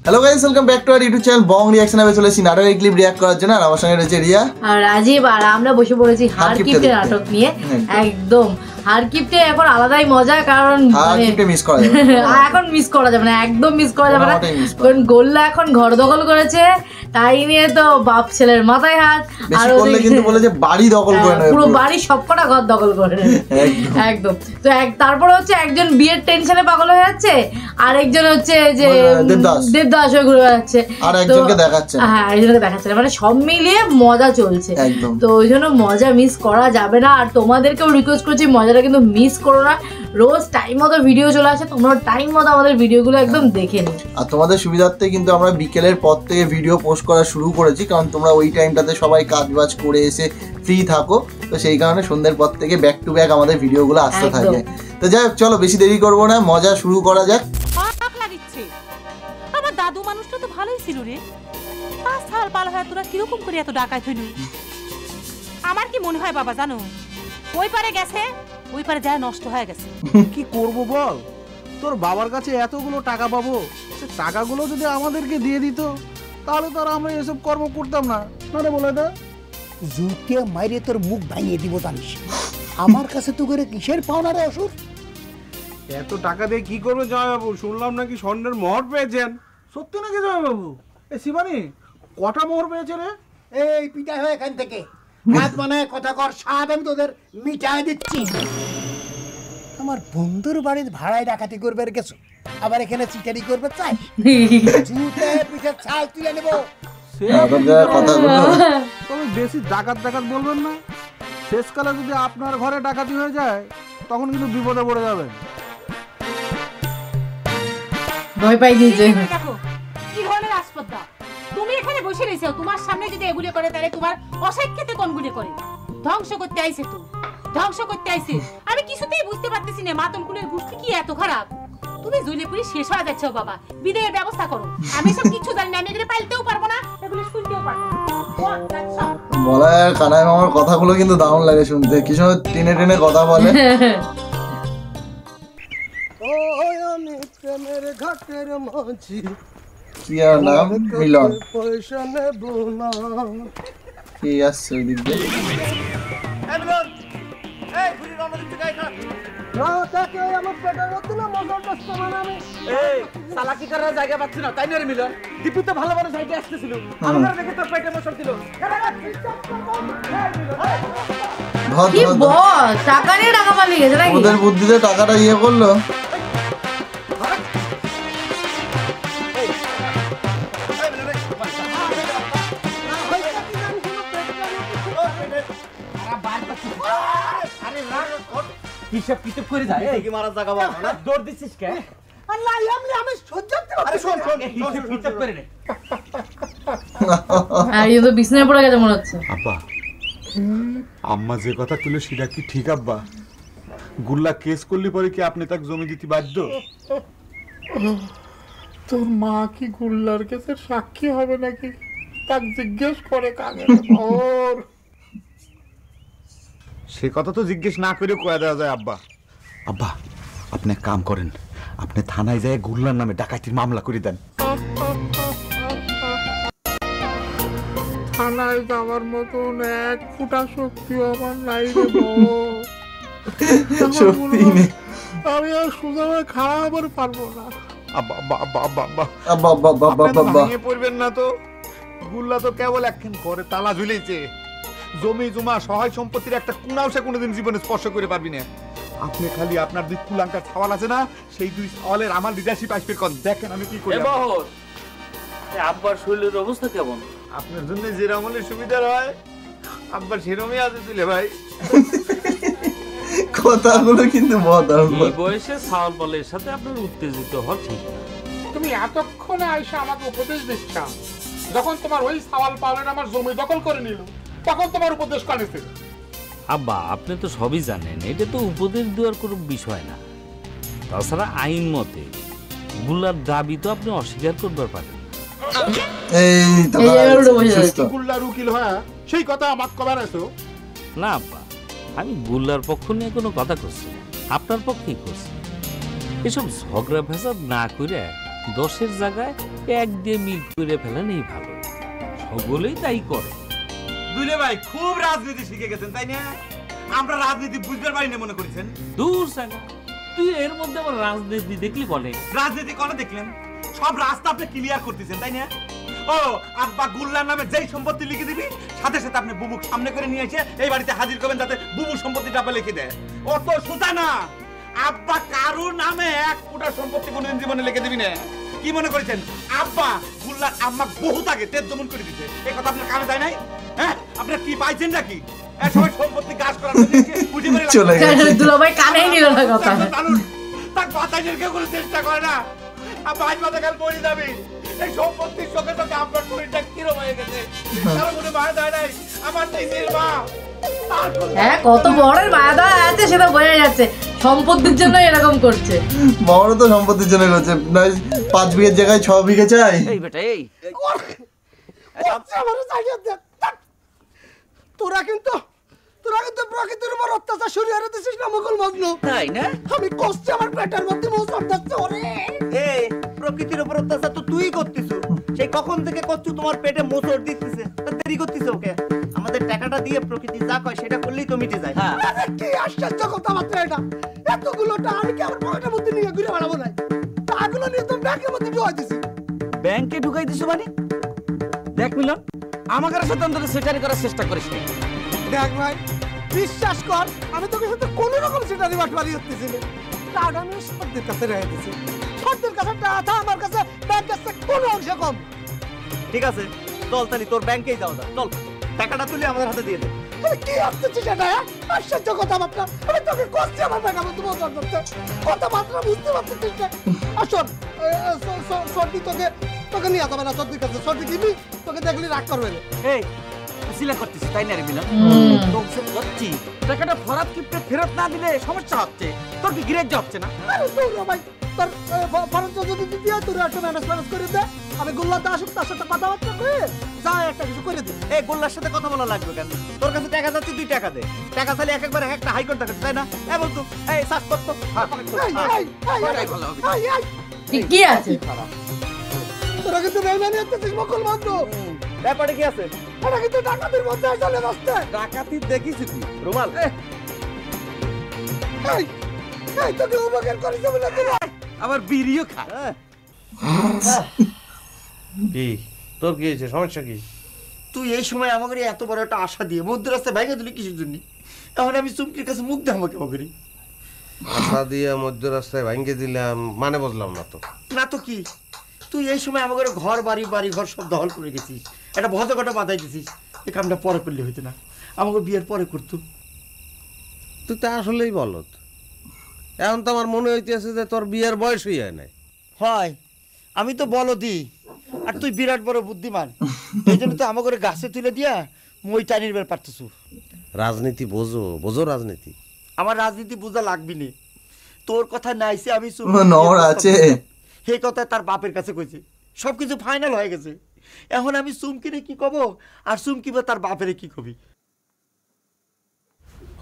Hello guys, welcome back to our YouTube channel Bong reaction. আমি চলেছি নাটকের clip react করার জন্য। আর আমার সঙ্গে রয়েছে রিয়া আর রাজীব। আর আমরা বসে পড়েছি হারকিপ্টে নাটক নিয়ে। একদম হারকিপ্টে এখন আলাদাই মজা, কারণ হারকিপ্টে মিস করা যাবে এখন মিস করা যাবে না, একদম মিস করা যাবে না। কারণ গোল্লা এখন ঘর দখল করেছে, তাই নিয়ে তো বাপ ছেলের মাথায় হাত। আর বললে কিন্তু বলে যে বাড়ি দখল করে নেবে, পুরো বাড়ি সবকটা ঘর দখল করে নেবে একদম। তো তারপরে হচ্ছে একজন বিয়ের টেনশনে পাগল হয়ে যাচ্ছে, আর একজন হচ্ছে যে দেবদাস হয়ে ঘুরে বেড়াচ্ছে, আর একজনকে দেখাচ্ছে। হ্যাঁ, একজনকে দেখাচ্ছে, মানে সব মিলিয়ে মজা চলছে। তো ওই জন্য মজা মিস করা যাবে না। আর তোমাদেরকেও রিকোয়েস্ট করছি, মজাটা কিন্তু মিস করো না। রোজ টাইম মতো ভিডিও চলে আসে, তোমরা টাইম মতো আমাদের ভিডিওগুলো একদম দেখে নিও। আর তোমাদের সুবিধার্থে কিন্তু আমরা বিকেলের পর থেকে ভিডিও পোস্ট করা শুরু করেছি, কারণ তোমরা ওই টাইমটাতে সবাই কাজ বাজ করে এসে ফ্রি থাকো। তো সেই কারণে সন্ধ্যের পর থেকে ব্যাক টু ব্যাক আমাদের ভিডিওগুলো আসতে থাকে। তো যাই হোক, চলো বেশি দেরি করবো না, মজা শুরু করা যাক। আমার দাদু মানুষটা তো ভালোই ছিল রে। 5 সাল পার হয়ে তোরা কিরকম করে এত ডাকাত হইলি? আমার কি মনে হয় বাবা জানো, ওই পারে গেছে, ওই পারে যায় নষ্ট হয়ে গেছে। কি করব বল, তোর বাবার কাছে এতগুলো টাকা পাবো, সে টাকাগুলো যদি আমাদেরকে দিয়ে দিত তাহলে তো আর আমরা এসব কর্ম করতাম না। না রে বলে দা, জুতে মাইরে তোর মুখ ভাঙিয়ে দিব জানিস। আমার কাছে তো করে কিসের পাওনা রে অসুর? এত টাকা দিয়ে কি করবে জয়বাবু? শুনলাম নাকি স্বর্ণের মোহর পেয়েছেন। সত্যি নাকি জয়বাবু? এ শিবানী, কটা মোহর পেয়েছে রে? এই পিটাই হয়ে এখান থেকে হাত বানায় কথা কর, স্বাদ আমি তোদের মিটাই দিচ্ছি। আমার বন্ধুর বাড়ির ভাড়ায় ডাকাতি করবে গেছো, আবার এখানে চিটারি করবে চাই? জুতে পিঠের ছাল তুলে নেব। তবে বেশি ডাকাত ডাকাত বলবেন না, শেষকালে যদি আপনার ঘরে ডাকাতি হয়ে যায় তখন কিন্তু বিপদে পড়ে যাবেন। ভয় পাই দিয়েছে। দেখো কি ধরনের আসপদ্দা, তুমি এখানে বসে রইছো, তোমার সামনে যদি এগুলি করে তাহলে তোমার অসাইখ্যতে কোনগুলি করে? ধ্বংস করতে আইছে তো, ধ্বংস করতে আইছে। আমি কিছুতেই বুঝতে পারতেছি না মাতনকুলের গোষ্ঠী কি এত খারাপ। তুমি জুলে পুরি শেষ হয়ে যাচ্ছো বাবা, বিদায়ের ব্যবস্থা করো। আমি সব কিছু জানি না, আমি এগুলো পাইতেও পারবো না, এগুলো শুনতেও পারবো না। বলার কানাই মামার কথাগুলো কিন্তু দারুণ লাগে শুনতে, কি সময় টেনে টেনে কথা বলে। কি আর নাম? মিলন। কি আসছে ওই দিক দিয়ে? টাকা নিয়ে টাকা পালিয়ে গেছে নাকি? ওদের বুদ্ধিতে টাকাটা ইয়ে করলো। হিসাব কিতাব করে যায় এই কি মারা জায়গা বাবা না দৌড় দিছিস কে? আল্লাহ আমি সহ্য করতে পারি। আরে শোন হিসাব কিতাব করে নে। আর এই তো বিছনায় পড়ে গেছে মনে হচ্ছে। আব্বা, আম্মা যে কথা কইলো সেটা কি ঠিক আব্বা? গুল্লা কেস করলি পরে কি আপনি তাকে জমি দিতে বাধ্য? তোর মা কি গুল্লার কাছে সাক্ষী হবে নাকি? তাকে জিজ্ঞেস করে কাকে ওর। সে কথা তো জিজ্ঞেস না করে কয়া দেওয়া যায় আব্বা। আব্বা, আপনি এক কাম করেন, আপনি থানায় যায় গুল্লার নামে ডাকাতির মামলা করে দেন। থানায় যাওয়ার মতন এক ফুটা শক্তি আমার নাই রে শক্তি নেই। আমি আর সোজা হয়ে খাওয়াবার পারবো না। আব্বা আব্বা আব্বা আব্বা আব্বা আব্বা আব্বা আব্বা আব্বা আব্বা ভেঙে পড়বেন না তো। গুল্লা তো কেবল একখান করে তালা ঝুলেছে, জমি জমা সহায় সম্পত্তির একটা কুনাও সে কোনোদিন জীবনে স্পর্শ করে পারবি না। আপনি খালি আপনার 2 কুলাঙ্কার ছাওয়াল আছে না, সেই 2 ছাওয়ালের আমার লিডারশিপ আসবে কোন দেখেন আমি কি করি। আব্বার শরীরের অবস্থা কেমন? আপনার জন্য যে আমলের সুবিধা হয় আব্বার সেরমই আছে দিলে ভাই। কথাগুলো কিন্তু এই বয়সে ছাওয়াল পালের সাথে আপনার উত্তেজিত হওয়া ঠিক না। তুমি এতক্ষণে আইসা আমাকে উপদেশ দিচ্ছ, যখন তোমার ওই ছাওয়াল পালের আমার জমি দখল করে নিল তখন তোমার উপদেশ কানেছে। আব্বা, আপনি তো সবই জানেন, এটা তো উপদেশ দেওয়ার কোনো বিষয় না। তাছাড়া আইন মতে গুল্লার দাবি তো আপনি অস্বীকার করবার পারেন। গুল্লার উকিল হয় সেই কথা আমার কবার আছো না আব্বা, আমি গুল্লার পক্ষ নিয়ে কোনো কথা করছি না, আপনার পক্ষেই করছি। এসব ঝগড়া ফেসাদ না করে 10-এর জায়গায় 1 দিয়ে মিল করে ফেলেনই ভালো। সকলেই তাই করে। দুলে ভাই খুব রাজনীতি শিখে গেছেন তাই না? আমরা রাজনীতি বুঝতে পারি না মনে করেছেন? দূর সাগা, তুই এর মধ্যে আবার রাজনীতি দেখলি বলে? রাজনীতি করে দেখলেন, সব রাস্তা আপনি ক্লিয়ার করতেছেন তাই না? ও আব্বা গুল্লার নামে যেই সম্পত্তি লিখে দিবি সাথে সাথে আপনি বুবুক সামনে করে নিয়ে এসে এই বাড়িতে হাজির করবেন যাতে বুবু সম্পত্তিটা আপনি লিখে দেয়। অত সোজা না। আব্বা কারো নামে 1 ফুটা সম্পত্তি কোনোদিন জীবনে লিখে দিবি না। কি মনে করেছেন আব্বা গুল্লার আম্মা বহুত আগে তেজ জমন করে দিতে? এই কথা আপনার কানে যায় নাই? হ্যাঁ, আপনারা কি পাইছেন নাকি? সবাই সম্পত্তি গাছ করার জন্য বুঝে মেরে চলে গেছে। দুলাভাই কানেই নিল না কথা। তার বাতাসের কেউ কোনো চেষ্টা করে না। আব্বা আজ বাতা কাল পড়ে যাবি। এই সম্পত্তির সঙ্গে সঙ্গে আপনার শরীরটা কিরম হয়ে গেছে। কারো মনে মায়া দেয় নাই। আমার নিজের মা। হ্যাঁ, কত বড় মায়া দেওয়া আছে সেটা বোঝা যাচ্ছে। সম্পত্তির জন্য এরকম করছে। বড় তো সম্পত্তির জন্য করছে, 5 বিঘের জায়গায় 6 বিঘে চাই। এই বেটা এই তোরা কিন্তু প্রকৃতির উপর অত্যাচার শুরু করে দিছিস না মুকুল মজনু? তাই না? আমি কষ্ট আমার পেটের মধ্যে মোচড় দিচ্ছে ওরে। এই প্রকৃতির উপর অত্যাচার তো তুই করতিস। সেই কখন থেকে করছু তোমার পেটে মোচড় দিতেছে? দেরি করতিস ওকে। আমাদের টাকাটা দিয়ে প্রকৃতি যা কয় সেটা করলেই তো মিটে যায়। হ্যাঁ, আরে কি আশ্চর্য কথা মাত্র এটা। এতগুলোটা আমি কি আমার পকেটের মধ্যে নিয়ে ঘুরে বেড়াবো না? টাকাগুলো নিয়ে তো ব্যাংকের মধ্যে ঢুকাই দিছি। ব্যাংকে ঢুকাই দিছো মানে? দেখ মিলন, আমাকে সাথে অন্তত সেটারি করার চেষ্টা করিস না। দেখ ভাই, বিশ্বাস কর আমি তোকে সাথে কোনো রকম সেটারি বাটবারি করতেছি না। টাকা আমি সত্যের কাছে রেখে দিছি। সত্যের কাছে টাকা আমার কাছে ব্যাংকের কাছে কোনো অংশ কম। ঠিক আছে, চল তাহলে তোর ব্যাংকেই যাওয়া যাক। চল, টাকাটা তুলে আমাদের হাতে দিয়ে দে। আরে কি আসতেছিস সেটা? আশ্চর্য কথা মাত্র। আমি তোকে কষ্ট আমার ব্যাংকের মধ্যে মোচড় দিচ্ছে। কথা মাত্র বুঝতে পারছিস না? আসল সর্দি তোকে নিয়ে যাবে না। সর্দির কাছে সর্দি কিনি তোকে দেখলি রাগ করবে না। এই সিলা করতেছিস তাই না রে মিলন? তোকে বলছি টাকাটা ফরাত কিপটে ফেরত না দিলে সমস্যা হচ্ছে। তোর কি গ্রেজ হচ্ছে না? আরে তোর ভাই তোর ফরাত যদি দিয়ে তোর একটা ম্যানেজ করে দে। আমি গোল্লাতে আসুক তার সাথে কথাবার্তা কয়ে যা একটা কিছু করে দে। এই গোল্লার সাথে কথা বলা লাগবে কেন? তোর কাছে টাকা যাচ্ছে, তুই টাকা দে। টাকা চাইলে একবার একটা হাইকোর্ট দেখাচ্ছে তাই না? এ বলতো এই সার্চ করতো কি আছে? তোরা কিন্তু বেইমানি করতেছিস মুকুল মাত্র। ব্যাপারে কি আছে? এটা কিন্তু ডাকাতির মধ্যে চলে যাচ্ছে। ডাকাতি দেখিস তুই রুমাল? এই তোকে উপকার করেছে বলে দিলা আবার বিড়িও খা। কি তোর কি হয়েছে? সমস্যা কি? তুই এই সময় আমাকে এত বড় একটা আশা দিয়ে মধ্য রাস্তায় ভেঙে দিলি কিসের জন্য? এখন আমি চুমকির কাছে মুখ দেখাবো কেমন করি? আশা দিয়ে মধ্য রাস্তায় ভাঙ্গে দিলাম মানে বুঝলাম না তো। না তো কি, তুই এই সময় আমাকে ঘর বাড়ি ঘর সব দখল করে গেছিস, একটা ভজকটা বাঁধাই দিছিস। এই কামটা পরে করলে হইতো না, আমাকে বিয়ের পরে করতো। তুই তো আসলেই বলত। এখন তো আমার মনে হইতেছে যে তোর বিয়ের বয়সই হয় নাই। হয়, আমি তো বলদি আর তুই বিরাট বড় বুদ্ধিমান। এই জন্য তো আমাকে গাছে তুলে দিয়া মই টানির বের পারতেছ। রাজনীতি বোঝো রাজনীতি। আমার রাজনীতি বোঝা লাগবি না। তোর কথা নাইছে আমি আছে সেই কথা তার বাপের কাছে কইছে, সবকিছু ফাইনাল হয়ে গেছে। এখন আমি চুমকিরে কি কব আর চুমকি বা তার বাপের কি কবি?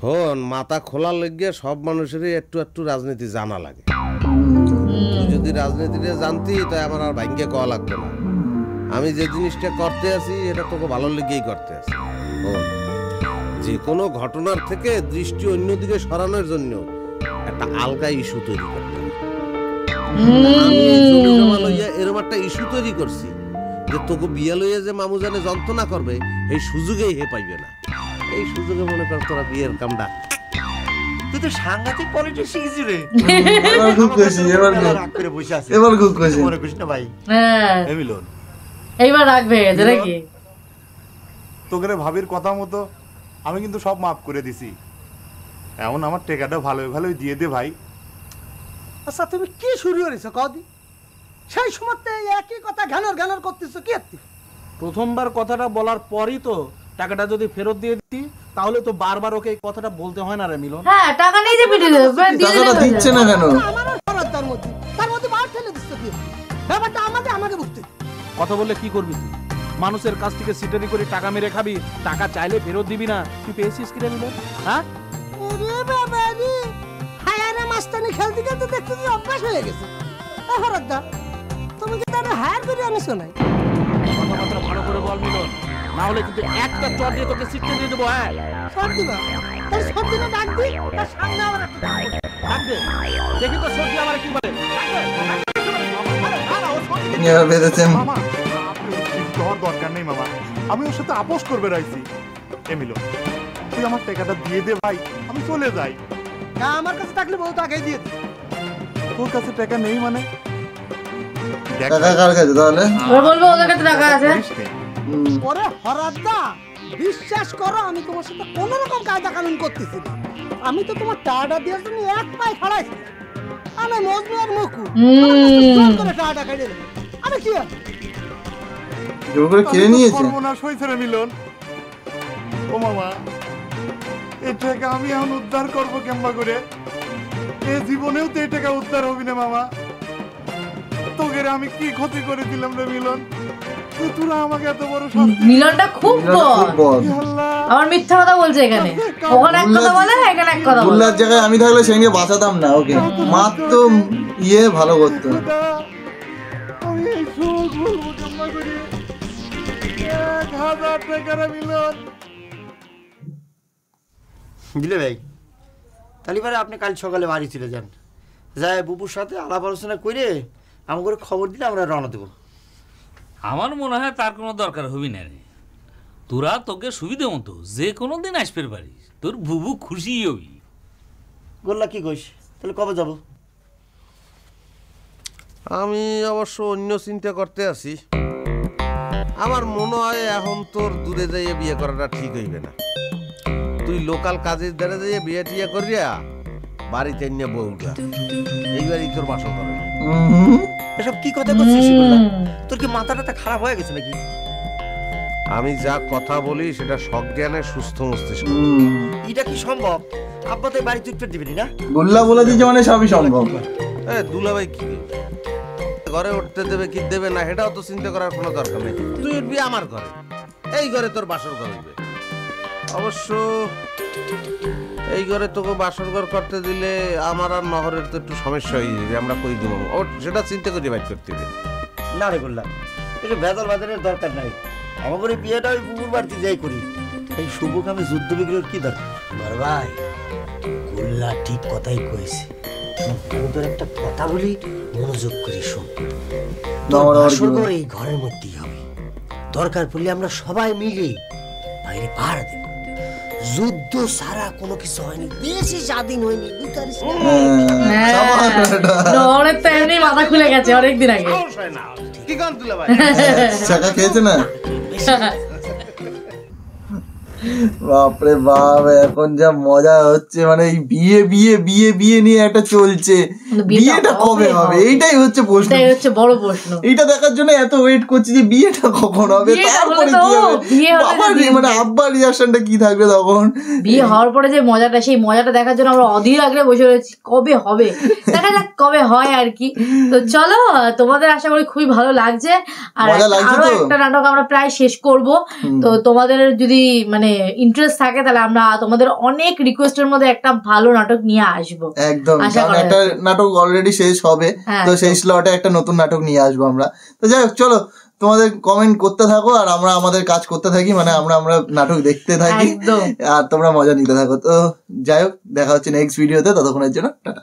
হন মাথা খোলা লেগে সব মানুষেরই একটু একটু রাজনীতি জানা লাগে। তুই যদি রাজনীতিটা জানতি তাই আমার আর ভাঙ্গে কওয়া লাগতো না। আমি যে জিনিসটা করতে আছি এটা তোকে ভালো লেগেই করতে আছি। যে কোনো ঘটনার থেকে দৃষ্টি অন্যদিকে সরানোর জন্য একটা আলগা ইস্যু তৈরি করতে হবে। আমি এরকম একটা ইস্যু তৈরি করছি যে তোকে বিয়ে লইয়া যে মামু জানে যন্ত্রণা করবে এই সুযোগেই হে পাইবে না। এই সুযোগে মনে কর তোরা বিয়ের কামটা। তুই তো সাংঘাতিক পলিটিক্স শিখেছিস রে। এবার খুব খুশি, এবার রাগ করে বসে আছে। এবার খুব খুশি। মনে করিস না ভাই? হ্যাঁ, মিলন এইবার রাখবে নাকি? তোকে ভাবির কথা মতো আমি কিন্তু সব মাফ করে দিছি। এখন আমার টেকাটা ভালোই দিয়ে দে ভাই। আচ্ছা তুমি কি শুরু করেছো কদি? সেই সময় একই কথা ঘ্যানর করতেছো কি? প্রথমবার কথাটা বলার পরই তো টাকাটা যদি ফেরত দিয়ে দিতি তাহলে তো বারবার ওকে এই কথাটা বলতে হয় না রে মিলন। হ্যাঁ, টাকা নেই যে পিটে দেবে, টাকাটা দিচ্ছে না কেন? আমার খরচ তার মধ্যে মার ঠেলে দিচ্ছ কি? ব্যাপারটা আমাকে বুঝতে। কথা বললে কি করবি তুই? মানুষের কাছ থেকে সিটারি করে টাকা মেরে খাবি, টাকা চাইলে ফেরত দিবি না। তুই পেয়েছিস কি রে মিলন? হ্যাঁ, ওরে বাবা রে, হায়ারে মাস্তানি খেলতে খেলতে দেখতে অভ্যাস হয়ে গেছে। আরে হায়ার করে আনিছো না কথাবার্তা ভালো করে বল মিলন, না হলে কিন্তু একটা চট দিয়ে তোকে সিটকে দিয়ে দেবো। হ্যাঁ সব দিবা তোর সব দিনে ডাক দি তার সামনে আবার একটা ডাক দে, দেখি তো সত্যি আমার কি বলে। বেঁধেছেন মামা তোর দরকার নেই মামা, আমি ওর সাথে আপোষ করবে রাইছি। এমিলো তুই আমার টাকাটা দিয়ে দে ভাই, আমি চলে যাই। আমার কাছে থাকলে বউ তো আগেই দিয়ে দিই। তোর কাছে টাকা নেই মানে? দেখ টাকা কার কাছে তাহলে? ওরা বলবো ওদের কাছে টাকা আছে। ওরে হরাদা, বিশ্বাস করো আমি তোমার সাথে কোনো রকম কায়দা কানুন করতেছি না। আমি তো তোমার টাকাটা দিয়ে তুমি এক পায়ে খাড়াইছি। আমি মজনু আর মুকু করে টাকাটা কেটে দেবো। আমি কি জোর করে কিনে নিয়েছে। সর্বনাশ হয়েছে রে মিলন। ও মামা, এই টাকা আমি এখন উদ্ধার করবো কেমবা করে? এই জীবনেও তো এই টাকা উদ্ধার হবি না মামা। তোকে আমি কি ক্ষতি করে দিলাম রে মিলন? তোরা আমাকে এত বড় শাস্তি। মিলনটা খুব বড়। আমার মিথ্যা কথা বলছে এখানে, ওখানে এক কথা বলে এখানে এক কথা বলে। গুল্লার জায়গায় আমি থাকলে সেই নিয়ে বাঁচাতাম না ওকে, মাত্র ভালো করতো। আমি এই শোক বলবো কেমবা করে? 1000 টাকা রে মিলন। দিলে ভাই, তাহলে পরে আপনি কাল সকালে বাড়ি চলে যান, যাই বুবুর সাথে আলাপ আলোচনা করে আমাকে খবর দিলে আমরা রওনা দেবো। আমার মনে হয় তার কোনো দরকার হবি না রে। তোরা তোকে সুবিধে মতো যে কোনো দিন আসবে পারিস, তোর বুবু খুশি হবি। গোল্লা কি কইস, তাহলে কবে যাব? আমি অবশ্য অন্য চিন্তা করতে আছি। আমার মনে হয় এখন তোর দূরে যাইয়ে বিয়ে করাটা ঠিক হইবে না। তুই লোকাল কাজের দ্বারা যাইয়ে বিয়ে টিয়ে করিয়া বাড়িতে নিয়ে বউটা এইবারই তোর বাসন করে। এসব কি কথা করছিস গোল্লা? তোর কি মাথাটা খারাপ হয়ে গেছে নাকি? আমি যা কথা বলি সেটা সজ্ঞানে সুস্থ মস্তিষ্ক। এটা কি সম্ভব? আব্বা তো বাড়ি চুপচাপ দিবি না? গুল্লা বলে দিয়েছে মানে সবই সম্ভব। দুলাভাই কি ঘরে উঠতে দেবে কি দেবে না সেটাও তো চিন্তা করার কোনো দরকার নেই। তুই উঠবি আমার ঘরে, এই ঘরে তোর বাসর ঘর হইবে। অবশ্য এই ঘরে তোকে বাসর ঘর করতে দিলে আমার আর নহরের তো একটু সমস্যা হয়ে যাবে। আমরা কই দিব সেটা চিন্তা করে বাইর করতে হবে। না রে গোল্লা, এটা ভেজাল বাজারের দরকার নাই। আমাদের বিয়েটা ওই বুবুর বাড়িতে যাই করি। এই শুভ কামে যুদ্ধ বিগ্রহের কি দরকার? বড় ভাই, গোল্লা ঠিক কথাই কইছে। তোর একটা কথা বলি, মনোযোগ করে শোন। এই ঘরের মধ্যেই হবে, দরকার পড়লে আমরা সবাই মিলে বাইরে পাহারা দেব। যুদ্ধ ছাড়া কোনো কিছু হয়নি, বেশি স্বাধীন হয়নি। অনেক তো এমনি মাথা খুলে গেছে অনেকদিন আগে। কি গান তুলে ভাই টাকা খেয়েছে না? বাপরে বাপ, এখন যা মজা হচ্ছে, মানে এই বিয়ে বিয়ে বিয়ে বিয়ে নিয়ে একটা চলছে। বিয়েটা কবে হবে এইটাই হচ্ছে প্রশ্ন, এটাই হচ্ছে বড় প্রশ্ন। এইটা দেখার জন্য এত ওয়েট করছি যে বিয়েটা কখন হবে, তারপরে কি হবে, বাবার মানে আব্বার রিঅ্যাকশনটা কি থাকবে তখন। বিয়ে হওয়ার পরে যে মজাটা, সেই মজাটা দেখার জন্য আমরা অধীর আগ্রহে বসে রয়েছি কবে হবে। দেখা যাক কবে হয় আর কি। তো চলো, তোমাদের আশা করি খুবই ভালো লাগছে। আর আরো একটা নাটক আমরা প্রায় শেষ করব। তো তোমাদের যদি মানে ইন্টারেস্ট থাকে তাহলে আমরা তোমাদের অনেক রিকোয়েস্টের মধ্যে একটা ভালো নাটক নিয়ে আসবো। একদম, কারণ একটা নাটক অলরেডি শেষ হবে, তো সেই স্লটে একটা নতুন নাটক নিয়ে আসবো আমরা। তো যাই হোক, চলো তোমাদের কমেন্ট করতে থাকো আর আমরা আমাদের কাজ করতে থাকি, মানে আমরা নাটক দেখতে থাকি আর তোমরা মজা নিতে থাকো। তো যাই হোক, দেখা হচ্ছে নেক্সট ভিডিওতে, ততক্ষণের জন্য টাটা।